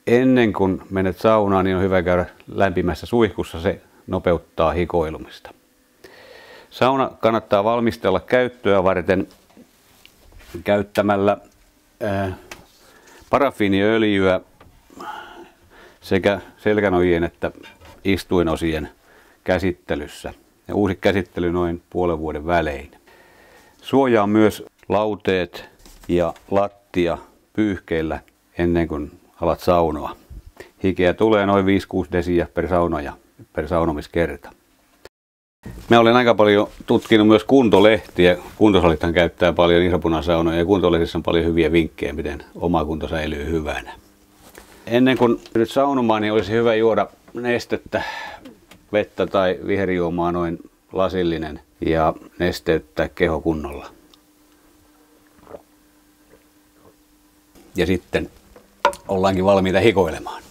Ennen kuin menet saunaan, niin on hyvä käydä lämpimässä suihkussa, se nopeuttaa hikoilumista. Sauna kannattaa valmistella käyttöä varten käyttämällä parafiiniöljyä sekä selkänojien että istuinosien käsittelyssä. Ja uusi käsittely noin puolen vuoden välein. Suojaa myös lauteet ja lattia pyyhkeillä ennen kuin alat saunoa. Hikeä tulee noin 5-6 desiä per sauna ja per saunomiskerta. Mä olen aika paljon tutkinut myös kuntolehtiä. Kuntosalithan käyttää paljon isopunasaunoja ja kuntolehdissä on paljon hyviä vinkkejä, miten oma kunto säilyy hyvänä. Ennen kuin nyt saunomaan, niin olisi hyvä juoda nestettä, vettä tai viherjuomaa noin lasillinen ja nesteyttää keho kunnolla. Ja sitten ollaankin valmiita hikoilemaan.